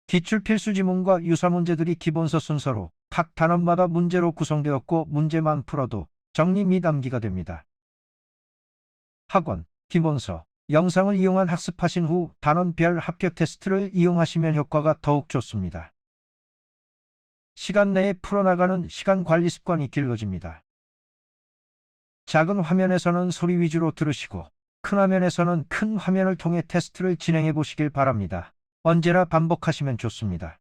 기출 필수 지문과 유사 문제들이 기본서 순서로 각 단원마다 문제로 구성되었고 문제만 풀어도 정리 및 암기가 됩니다. 학원, 기본서, 영상을 이용한 학습하신 후 단원별 합격 테스트를 이용하시면 효과가 더욱 좋습니다. 시간 내에 풀어나가는 시간 관리 습관이 길러집니다. 작은 화면에서는 소리 위주로 들으시고 큰 화면에서는 큰 화면을 통해 테스트를 진행해 보시길 바랍니다. 언제나 반복하시면 좋습니다.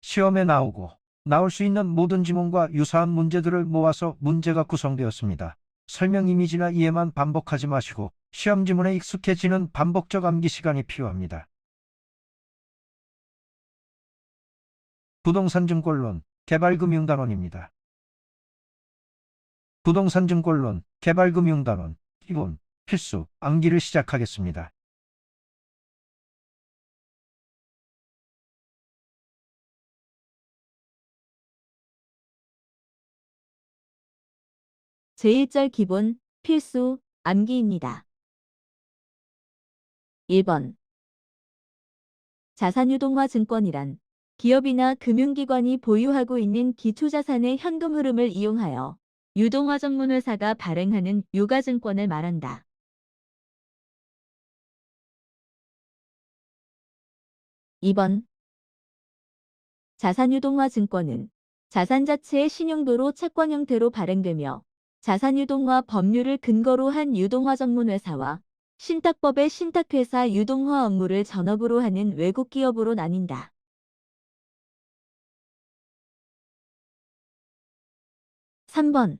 시험에 나올 수 있는 모든 지문과 유사한 문제들을 모아서 문제가 구성되었습니다. 설명 이미지나 이해만 반복하지 마시고 시험 지문에 익숙해지는 반복적 암기 시간이 필요합니다. 부동산증권론, 개발금융단원입니다. 부동산증권론, 개발금융단원, 기본, 필수, 암기를 시작하겠습니다. 제1절 기본, 필수, 암기입니다. 1번. 자산유동화 증권이란 기업이나 금융기관이 보유하고 있는 기초자산의 현금 흐름을 이용하여 유동화 전문회사가 발행하는 유가증권을 말한다. 2번. 자산유동화 증권은 자산 자체의 신용도로 채권 형태로 발행되며 자산유동화 법률을 근거로 한 유동화 전문회사와 신탁법의 신탁회사 유동화 업무를 전업으로 하는 외국 기업으로 나뉜다. 3번.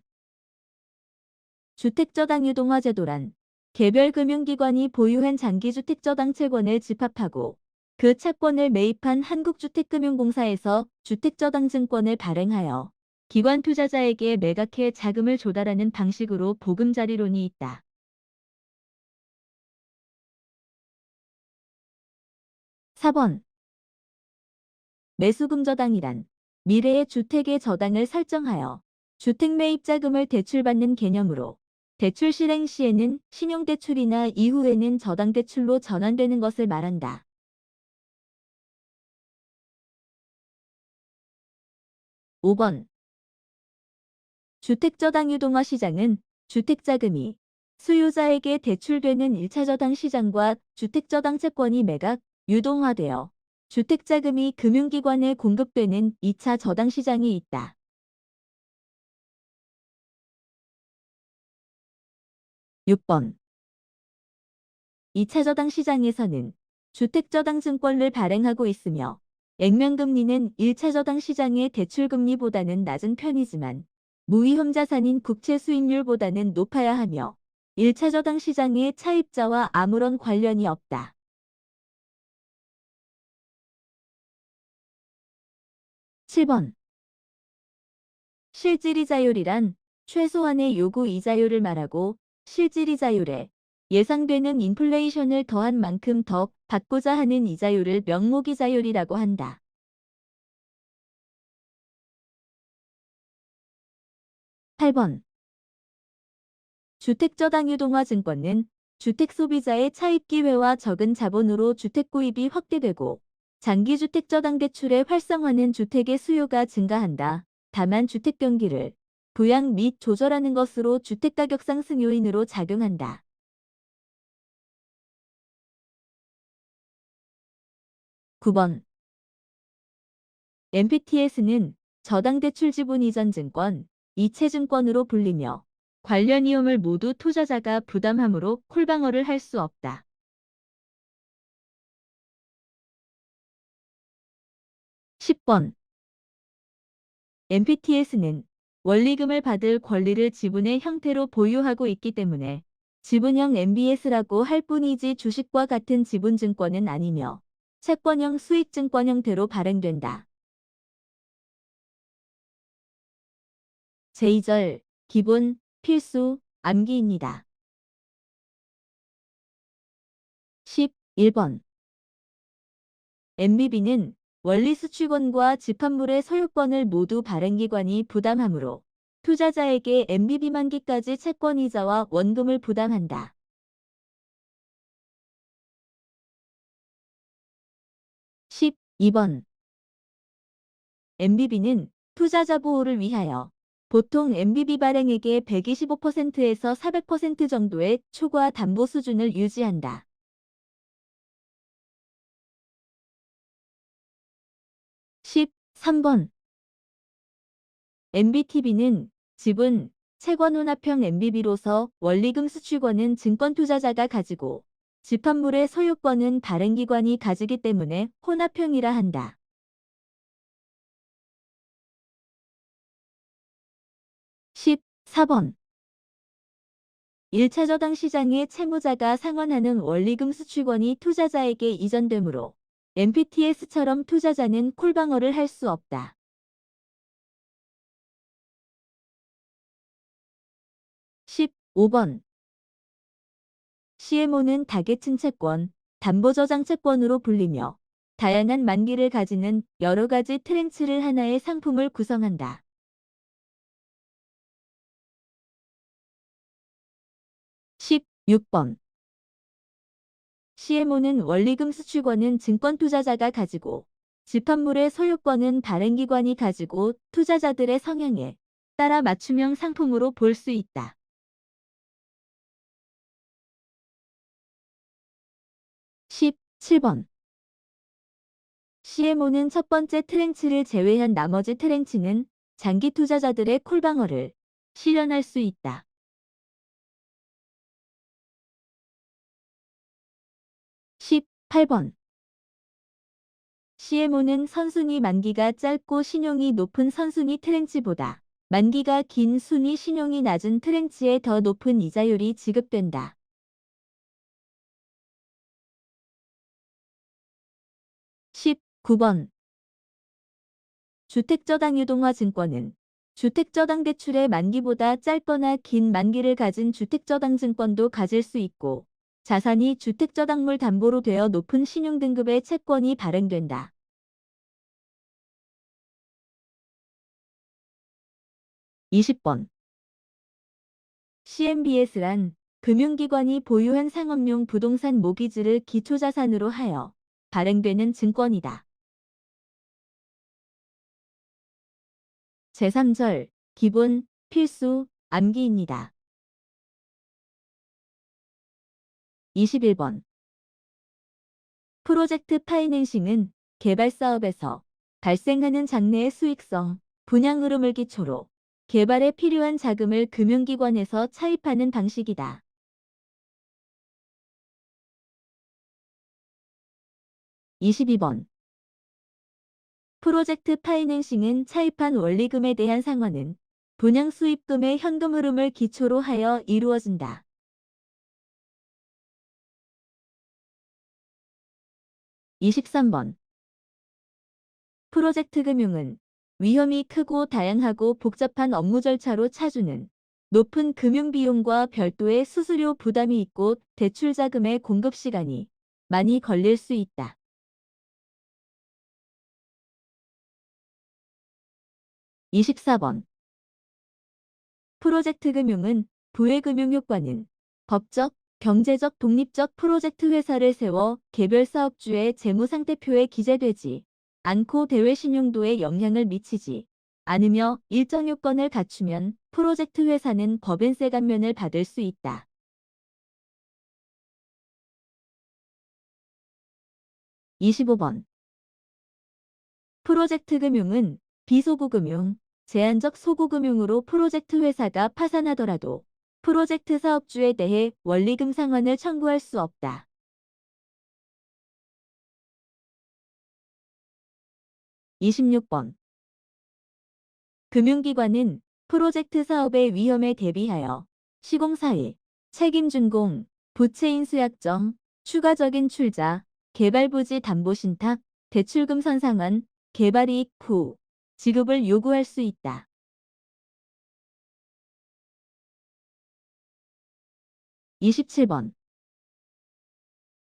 주택저당 유동화 제도란 개별 금융기관이 보유한 장기주택저당 채권을 집합하고 그 채권을 매입한 한국주택금융공사에서 주택저당증권을 발행하여 기관 투자자에게 매각해 자금을 조달하는 방식으로 보금자리론이 있다. 4번. 매수금저당이란 미래의 주택의 저당을 설정하여 주택 매입 자금을 대출받는 개념으로 대출 실행 시에는 신용대출이나 이후에는 저당대출로 전환되는 것을 말한다. 5번. 주택저당 유동화 시장은 주택자금이 수요자에게 대출되는 1차 저당 시장과 주택저당 채권이 매각, 유동화되어 주택자금이 금융기관에 공급되는 2차 저당 시장이 있다. 6번. 2차 저당 시장에서는 주택저당 증권을 발행하고 있으며 액면금리는 1차 저당 시장의 대출금리보다는 낮은 편이지만 무위험 자산인 국채 수익률보다는 높아야 하며 1차 저당 시장의 차입자와 아무런 관련이 없다. 7번. 실질이자율이란 최소한의 요구 이자율을 말하고 실질이자율에 예상되는 인플레이션을 더한 만큼 더 받고자 하는 이자율을 명목이자율이라고 한다. 8번. 주택저당유동화 증권은 주택소비자의 차입기회와 적은 자본으로 주택구입이 확대되고 장기주택저당대출의 활성화는 주택의 수요가 증가한다. 다만 주택경기를 부양 및 조절하는 것으로 주택가격 상승 요인으로 작용한다. 9번. MPTS는 저당대출 지분 이전 증권, 이체증권으로 불리며 관련 위험을 모두 투자자가 부담하므로 콜방어를 할 수 없다. 10번. MPTS는 원리금을 받을 권리를 지분의 형태로 보유하고 있기 때문에 지분형 MBS라고 할 뿐이지 주식과 같은 지분증권은 아니며 채권형 수익증권 형태로 발행된다. 제2절 기본, 필수, 암기입니다. 11번. MBB는 원리수취권과 집합물의 소유권을 모두 발행기관이 부담하므로 투자자에게 MBB 만기까지 채권이자와 원금을 부담한다. 2번. MBB는 투자자 보호를 위하여 보통 MBB 발행액의 125%에서 400% 정도의 초과 담보 수준을 유지한다. 13번. MBTB는 지분, 채권 혼합형 MBB로서 원리금 수취권은 증권 투자자가 가지고 집합물의 소유권은 발행기관이 가지기 때문에 혼합형이라 한다. 14번. 1차 저당 시장의 채무자가 상환하는 원리금 수취권이 투자자에게 이전되므로 MPTS처럼 투자자는 콜방어를 할 수 없다. 15번. CMO는 다계층 채권, 담보저장 채권으로 불리며 다양한 만기를 가지는 여러 가지 트렌치를 하나의 상품을 구성한다. 16번. CMO는 원리금 수취권은 증권 투자자가 가지고 집합물의 소유권은 발행기관이 가지고 투자자들의 성향에 따라 맞춤형 상품으로 볼 수 있다. 17번. CMO는 첫 번째 트렌치를 제외한 나머지 트렌치는 장기 투자자들의 콜방어를 실현할 수 있다. 18번. CMO는 선순위 만기가 짧고 신용이 높은 선순위 트렌치보다 만기가 긴 순위 신용이 낮은 트렌치에 더 높은 이자율이 지급된다. 19번. 주택저당 유동화 증권은 주택저당 대출의 만기보다 짧거나 긴 만기를 가진 주택저당 증권도 가질 수 있고 자산이 주택저당물 담보로 되어 높은 신용등급의 채권이 발행된다. 20번. CMBS란 금융기관이 보유한 상업용 부동산 모기지를 기초자산으로 하여 발행되는 증권이다. 제3절 기본, 필수, 암기입니다. 21번. 프로젝트 파이낸싱은 개발 사업에서 발생하는 장래의 수익성, 분양 흐름을 기초로 개발에 필요한 자금을 금융기관에서 차입하는 방식이다. 22번. 프로젝트 파이낸싱은 차입한 원리금에 대한 상환은 분양 수입금의 현금 흐름을 기초로 하여 이루어진다. 23번. 프로젝트 금융은 위험이 크고 다양하고 복잡한 업무 절차로 차주는 높은 금융 비용과 별도의 수수료 부담이 있고 대출 자금의 공급 시간이 많이 걸릴 수 있다. 24번. 프로젝트 금융은 부의 금융 효과는 법적, 경제적 독립적 프로젝트 회사를 세워 개별 사업주의 재무상태표에 기재되지 않고 대외 신용도에 영향을 미치지 않으며 일정 요건을 갖추면 프로젝트 회사는 법인세 감면을 받을 수 있다. 25번. 프로젝트 금융은 비소구금융, 제한적 소구금융으로 프로젝트 회사가 파산하더라도 프로젝트 사업주에 대해 원리금 상환을 청구할 수 없다. 26번. 금융기관은 프로젝트 사업의 위험에 대비하여 시공사일, 책임준공, 부채인수약정, 추가적인 출자, 개발부지 담보신탁, 대출금 선상환, 개발이익 후 지급을 요구할 수 있다. 27번.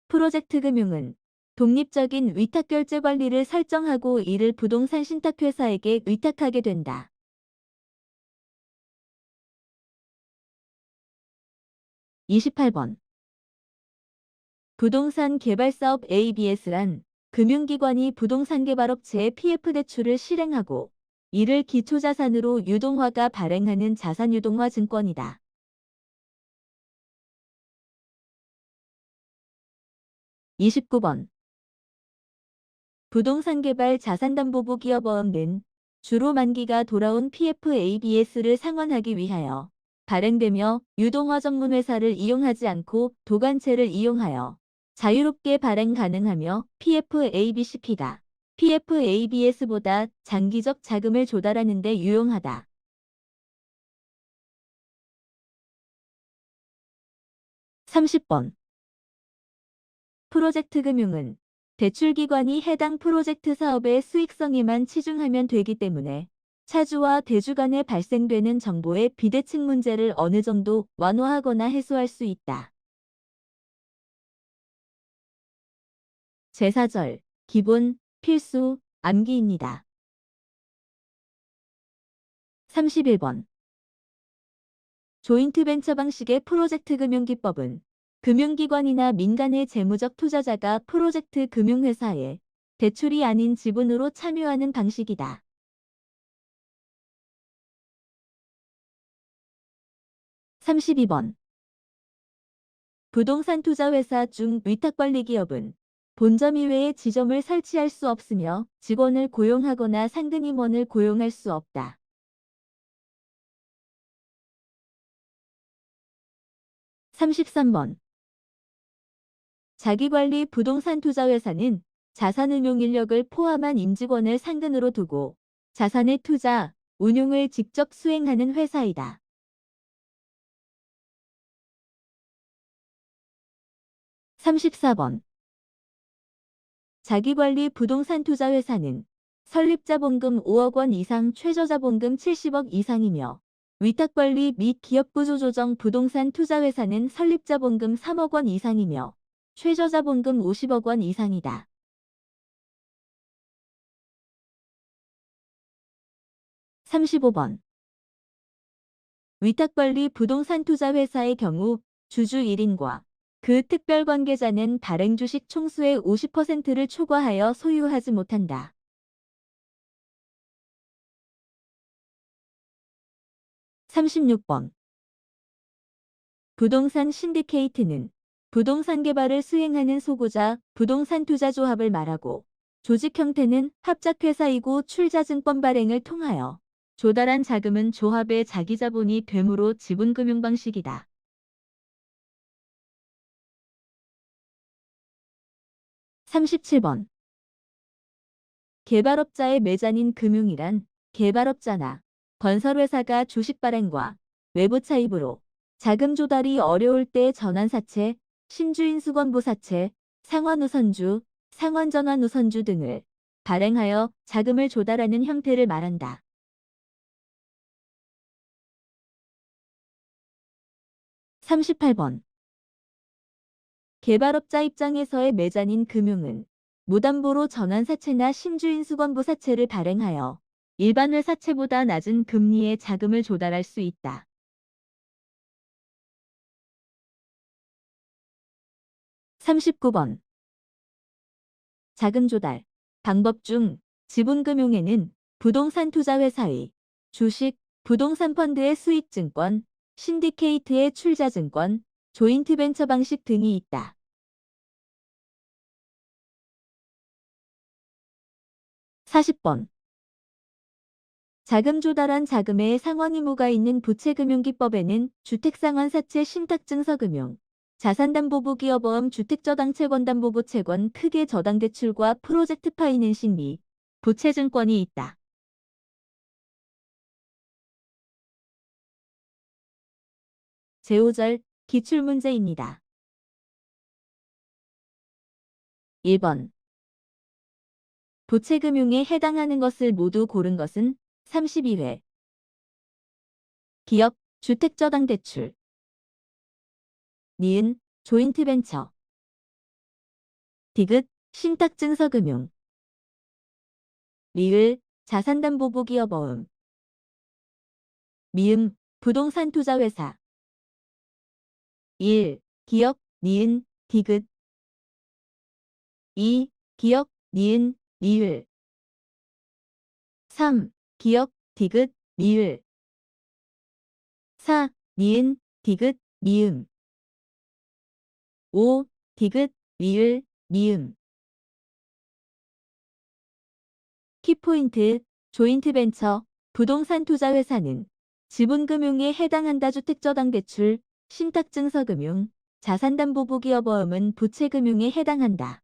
프로젝트 금융은 독립적인 위탁결제 관리를 설정하고 이를 부동산 신탁회사에게 위탁하게 된다. 28번. 부동산 개발사업 ABS란 금융기관이 부동산개발업체의 PF대출을 실행하고 이를 기초자산으로 유동화가 발행하는 자산유동화 증권이다. 29번. 부동산개발 자산담보부 기업어음은 주로 만기가 돌아온 PFABS를 상환하기 위하여 발행되며 유동화 전문 회사를 이용하지 않고 도관체를 이용하여 자유롭게 발행 가능하며 PFABCP가 PFABS보다 장기적 자금을 조달하는 데 유용하다. 30번. 프로젝트 금융은 대출기관이 해당 프로젝트 사업의 수익성에만 치중하면 되기 때문에 차주와 대주 간에 발생되는 정보의 비대칭 문제를 어느 정도 완화하거나 해소할 수 있다. 제4절, 기본, 필수, 암기입니다. 31번. 조인트 벤처 방식의 프로젝트 금융기법은 금융기관이나 민간의 재무적 투자자가 프로젝트 금융회사에 대출이 아닌 지분으로 참여하는 방식이다. 32번. 부동산 투자회사 중 위탁관리기업은 본점 이외에 지점을 설치할 수 없으며 직원을 고용하거나 상근임원을 고용할 수 없다. 33번. 자기관리 부동산 투자회사는 자산운용 인력을 포함한 임직원을 상근으로 두고 자산의 투자, 운용을 직접 수행하는 회사이다. 34번. 자기관리 부동산 투자회사는 설립자본금 5억 원 이상 최저자본금 70억 이상이며 위탁관리 및 기업구조 조정 부동산 투자회사는 설립자본금 3억 원 이상이며 최저자본금 50억 원 이상이다. 35번. 위탁관리 부동산 투자회사의 경우 주주 1인과 그 특별관계자는 발행 주식 총수의 50%를 초과하여 소유하지 못한다. 36번. 부동산 신디케이트는 부동산 개발을 수행하는 소구자, 부동산 투자조합을 말하고 조직 형태는 합작회사이고 출자증권 발행을 통하여 조달한 자금은 조합의 자기자본이 되므로 지분금융 방식이다. 37번. 개발업자의 매잔인 금융이란 개발업자나 건설회사가 주식 발행과 외부 차입으로 자금 조달이 어려울 때 전환사채, 신주인 수건부사채, 상환우선주, 상환전환우선주 등을 발행하여 자금을 조달하는 형태를 말한다. 38번. 개발업자 입장에서의 매잔인 금융은 무담보로 전환사채나 신주인 수건부사채를 발행하여 일반 회사채보다 낮은 금리의 자금을 조달할 수 있다. 39번. 자금 조달 방법 중 지분금융에는 부동산 투자회사의 주식, 부동산 펀드의 수익증권, 신디케이트의 출자증권, 조인트 벤처 방식 등이 있다. 40번. 자금 조달한 자금의 상환 의무가 있는 부채금융기법에는 주택상환사채 신탁증서금융, 자산담보부 기업어음 주택저당채권담보부 채권 크게 저당대출과 프로젝트 파이낸싱 및 부채증권이 있다. 제5절 기출문제입니다. 1번. 부채금융에 해당하는 것을 모두 고른 것은 32회. 기업, 주택저당대출. 니은, 조인트벤처. 디귿, 신탁증서금융. 리을, 자산담보부 기업어음. 미음, 부동산 투자회사. 1. 기업, 니은, 디귿. 2. 기업, 니은, 리을. 3. 기역, 디귿, 리을. 4. 니은, 디귿, 미음. 5. 디귿, 리을, 미음. 키포인트, 조인트벤처, 부동산 투자 회사는 지분금융에 해당한다. 주택저당대출, 신탁증서금융, 자산담보부기업어음은 부채금융에 해당한다.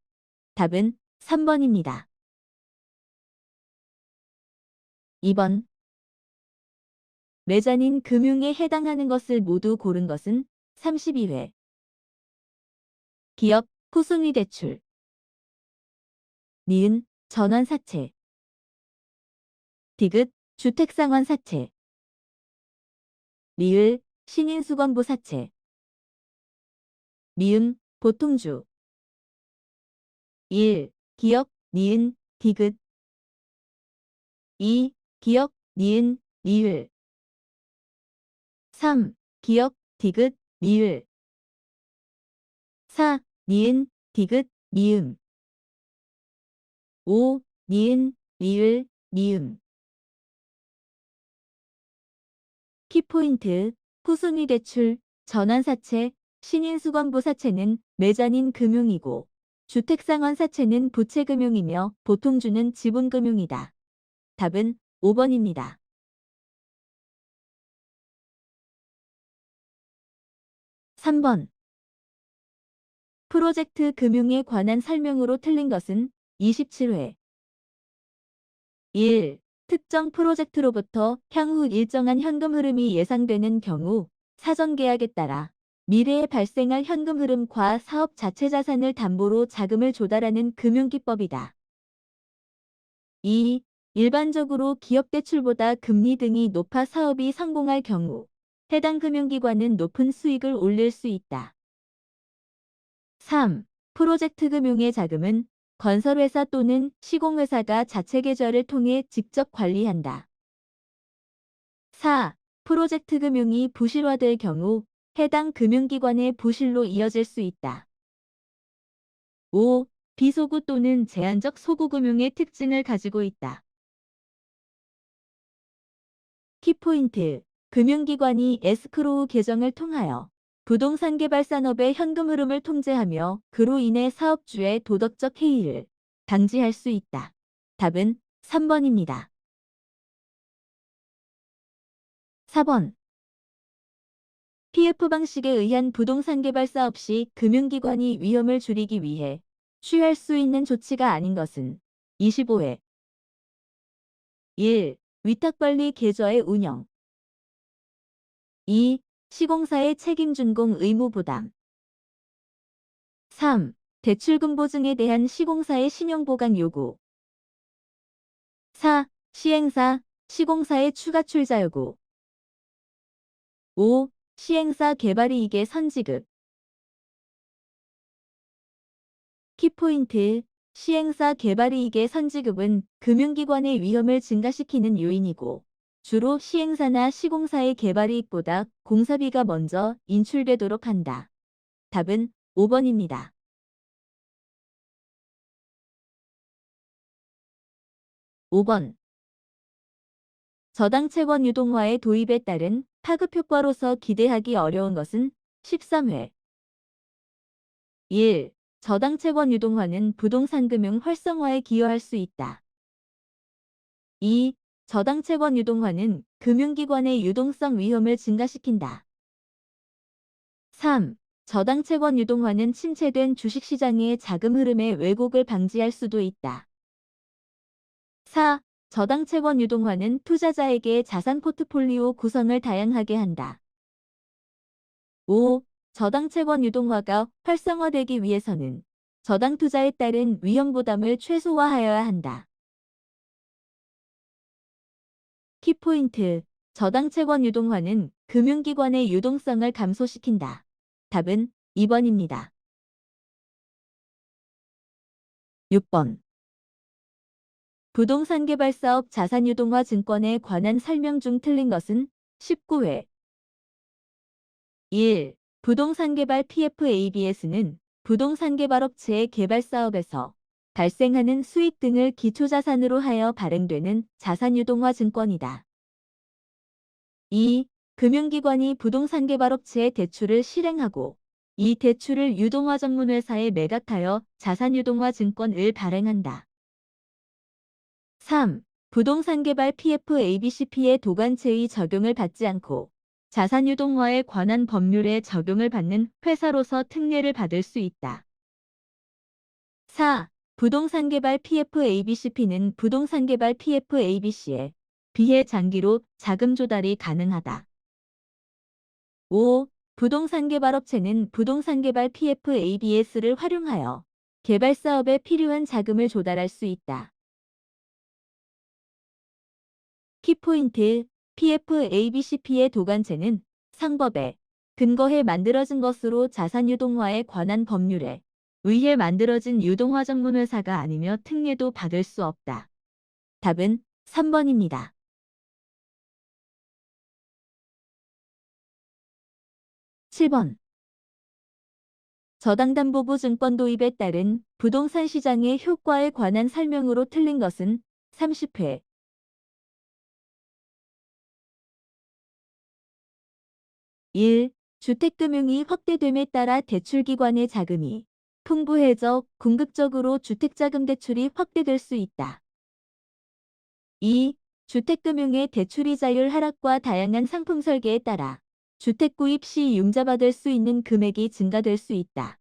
답은 3번입니다. 2번. 매자닌 금융에 해당하는 것을 모두 고른 것은 32회. 기업, 후순위 대출. 니은, 전환사채. 디귿, 주택상환사채. 리을, 신인수건부사채. 미음, 보통주. 1. 기역, 니은, 디귿. 2. 기역, 니은, 리을. 3. 기역, 디귿, 리을. 4. 니은, 디귿, 미음. 5. 니은, 리을, 미음. 키포인트, 후순위 대출, 전환사채, 신인수건부사채는 매자닌 금융이고 주택상환사채는 부채금융이며 보통주는 지분금융이다. 답은 5번입니다. 3번. 프로젝트 금융에 관한 설명으로 틀린 것은 27회. 1. 특정 프로젝트로부터 향후 일정한 현금 흐름이 예상되는 경우 사전 계약에 따라 미래에 발생할 현금 흐름과 사업 자체 자산을 담보로 자금을 조달하는 금융기법이다. 2. 일반적으로 기업 대출보다 금리 등이 높아 사업이 성공할 경우 해당 금융기관은 높은 수익을 올릴 수 있다. 3. 프로젝트 금융의 자금은 건설회사 또는 시공회사가 자체 계좌를 통해 직접 관리한다. 4. 프로젝트 금융이 부실화될 경우 해당 금융기관의 부실로 이어질 수 있다. 5. 비소구 또는 제한적 소구금융의 특징을 가지고 있다. 키포인트. 금융기관이 에스크로우 계정을 통하여 부동산 개발 산업의 현금 흐름을 통제하며 그로 인해 사업주의 도덕적 해이를 방지할 수 있다. 답은 3번입니다. 4번. PF 방식에 의한 부동산 개발 사업 시 금융기관이 위험을 줄이기 위해 취할 수 있는 조치가 아닌 것은 25회. 1. 위탁관리 계좌의 운영. 2. 시공사의 책임 준공 의무 부담. 3. 대출금 보증에 대한 시공사의 신용보강 요구. 4. 시행사, 시공사의 추가 출자 요구. 5. 시행사 개발이익의 선지급. 키포인트. 시행사 개발이익의 선지급은 금융기관의 위험을 증가시키는 요인이고 주로 시행사나 시공사의 개발이익보다 공사비가 먼저 인출되도록 한다. 답은 5번입니다. 5번. 저당채권 유동화의 도입에 따른 파급 효과로서 기대하기 어려운 것은 13회. 1. 저당채권 유동화는 부동산금융 활성화에 기여할 수 있다. 2. 저당채권 유동화는 금융기관의 유동성 위험을 증가시킨다. 3. 저당채권 유동화는 침체된 주식시장의 자금 흐름의 왜곡을 방지할 수도 있다. 4. 저당채권 유동화는 투자자에게 자산 포트폴리오 구성을 다양하게 한다. 5. 저당채권 유동화가 활성화되기 위해서는 저당 투자에 따른 위험 부담을 최소화하여야 한다. 키포인트. 저당채권 유동화는 금융기관의 유동성을 감소시킨다. 답은 2번입니다. 6번. 부동산 개발 사업 자산 유동화 증권에 관한 설명 중 틀린 것은 19회. 1. 부동산 개발 PFABS는 부동산 개발 업체의 개발 사업에서 발생하는 수익 등을 기초자산으로 하여 발행되는 자산유동화 증권이다. 2. 금융기관이 부동산개발업체에 대출을 실행하고 이 대출을 유동화 전문회사에 매각하여 자산유동화 증권을 발행한다. 3. 부동산개발 PF-ABCP의 도관체의 적용을 받지 않고 자산유동화에 관한 법률에 적용을 받는 회사로서 특례를 받을 수 있다. 4. 부동산개발 PF-ABCP는 부동산개발 PF-ABC에 비해 장기로 자금 조달이 가능하다. 5. 부동산개발업체는 부동산개발 PF-ABS를 활용하여 개발 사업에 필요한 자금을 조달할 수 있다. 키포인트 PF-ABCP의 도관체는 상법에 근거해 만들어진 것으로 자산유동화에 관한 법률에 의해 만들어진 유동화 전문회사가 아니며 특례도 받을 수 없다. 답은 3번입니다. 7번. 저당담보부 증권 도입에 따른 부동산 시장의 효과에 관한 설명으로 틀린 것은 30회. 1. 주택금융이 확대됨에 따라 대출기관의 자금이 풍부해져 궁극적으로 주택자금 대출이 확대될 수 있다. 2. 주택금융의 대출이자율 하락과 다양한 상품 설계에 따라 주택 구입 시 융자받을 수 있는 금액이 증가될 수 있다.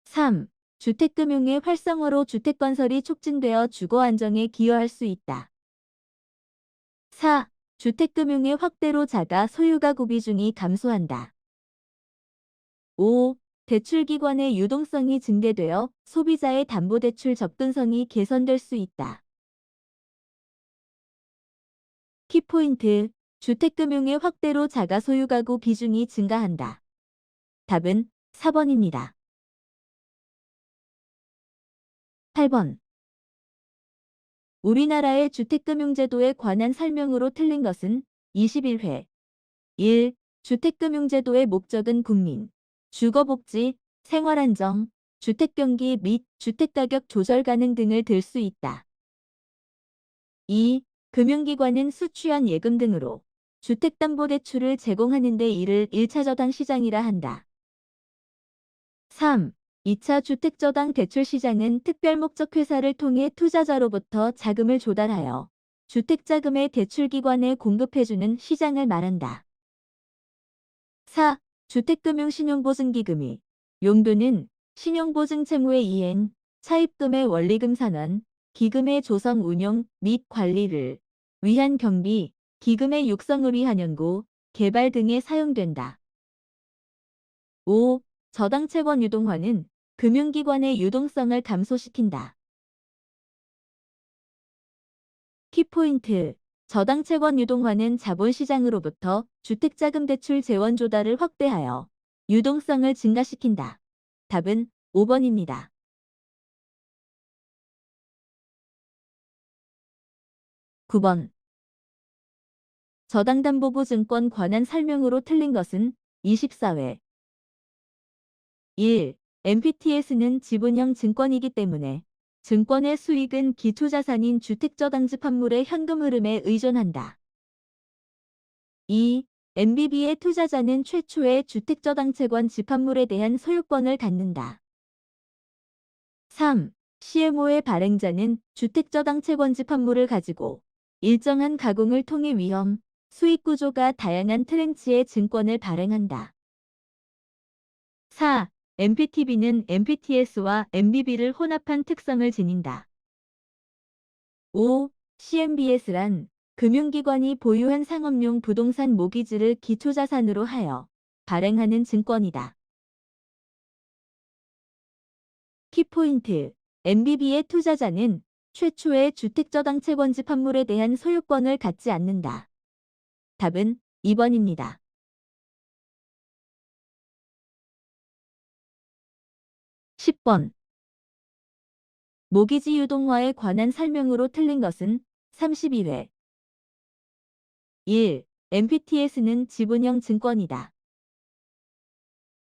3. 주택금융의 활성화로 주택건설이 촉진되어 주거 안정에 기여할 수 있다. 4. 주택금융의 확대로 자가 소유가구 비중이 감소한다. 5. 대출기관의 유동성이 증대되어 소비자의 담보대출 접근성이 개선될 수 있다. 키포인트 주택금융의 확대로 자가 소유가구 비중이 증가한다. 답은 4번입니다. 8번. 우리나라의 주택금융제도에 관한 설명으로 틀린 것은 21회. 1. 주택금융제도의 목적은 국민, 주거복지, 생활안정, 주택경기 및 주택가격 조절 가능 등을 들 수 있다. 2. 금융기관은 수취한 예금 등으로 주택담보대출을 제공하는 데 이를 1차 저당 시장이라 한다. 3. 2차 주택저당 대출 시장은 특별목적 회사를 통해 투자자로부터 자금을 조달하여 주택자금의 대출기관에 공급해주는 시장을 말한다. 4. 주택금융신용보증기금이 용도는 신용보증 채무의 이행, 차입금의 원리금 산원, 기금의 조성 운용 및 관리를 위한 경비, 기금의 육성을 위한 연구, 개발 등에 사용된다. 5. 저당채권 유동화는 금융기관의 유동성을 감소시킨다. 키포인트 저당채권 유동화는 자본시장으로부터 주택자금 대출 재원 조달을 확대하여 유동성을 증가시킨다. 답은 5번입니다. 9번. 저당담보부 증권 관한 설명으로 틀린 것은 24회. 1. MPTS는 지분형 증권이기 때문에 증권의 수익은 기초자산인 주택저당집 환물의 현금 흐름에 의존한다. 2. MBB의 투자자는 최초의 주택저당채권 집환물에 대한 소유권을 갖는다. 3. CMO의 발행자는 주택저당채권 집환물을 가지고 일정한 가공을 통해 위험, 수익 구조가 다양한 트렌치의 증권을 발행한다. 4. MPTB는 MPTS와 MBB를 혼합한 특성을 지닌다. 5. CMBS란 금융기관이 보유한 상업용 부동산 모기지를 기초자산으로 하여 발행하는 증권이다. 키포인트 MBB의 투자자는 최초의 주택저당채권집 환물에 대한 소유권을 갖지 않는다. 답은 2번입니다. 10번. 모기지 유동화에 관한 설명으로 틀린 것은 32회. 1. MPTS는 지분형 증권이다.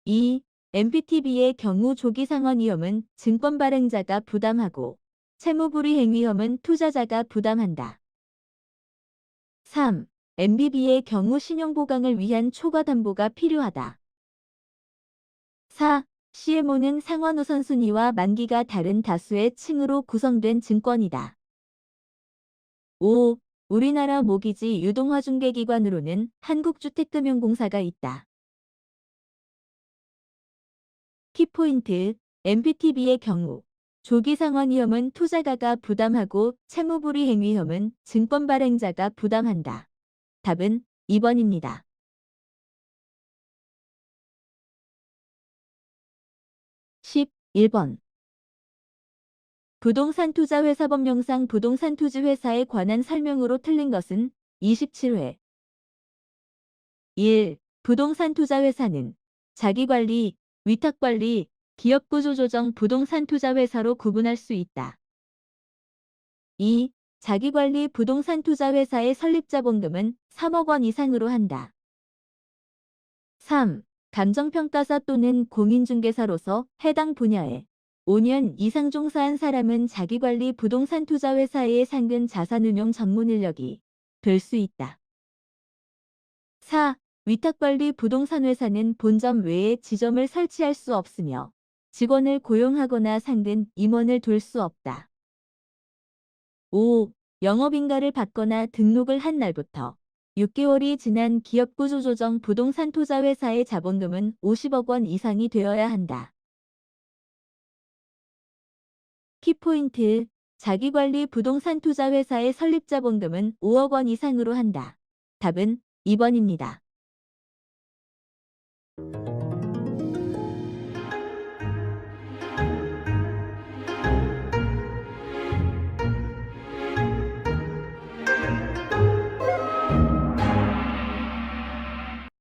2. MPTB의 경우 조기상환 위험은 증권 발행자가 부담하고 채무불이행 위험은 투자자가 부담한다. 3. MBB의 경우 신용보강을 위한 초과 담보가 필요하다. 4. CMO는 상환 우선순위와 만기가 다른 다수의 층으로 구성된 증권이다. 5. 우리나라 모기지 유동화 중개기관으로는 한국주택금융공사가 있다. 키포인트, MPTB의 경우 조기상환 위험은 투자가가 부담하고 채무불이행 위험은 증권 발행자가 부담한다. 답은 2번입니다. 11번. 부동산 투자회사 법령상 부동산 투지회사에 관한 설명으로 틀린 것은 27회. 1. 부동산 투자회사는 자기관리, 위탁관리, 기업구조조정 부동산 투자회사로 구분할 수 있다. 2. 자기관리 부동산 투자회사의 설립자본금은 3억 원 이상으로 한다. 3. 감정평가사 또는 공인중개사로서 해당 분야에 5년 이상 종사한 사람은 자기관리 부동산 투자회사의 상근 자산운용 전문 인력이 될 수 있다. 4. 위탁관리 부동산 회사는 본점 외에 지점을 설치할 수 없으며 직원을 고용하거나 상근 임원을 둘 수 없다. 5. 영업인가를 받거나 등록을 한 날부터 6개월이 지난 기업구조조정 부동산 투자회사의 자본금은 50억 원 이상이 되어야 한다. 키포인트, 자기관리 부동산 투자회사의 설립자본금은 5억 원 이상으로 한다. 답은 2번입니다.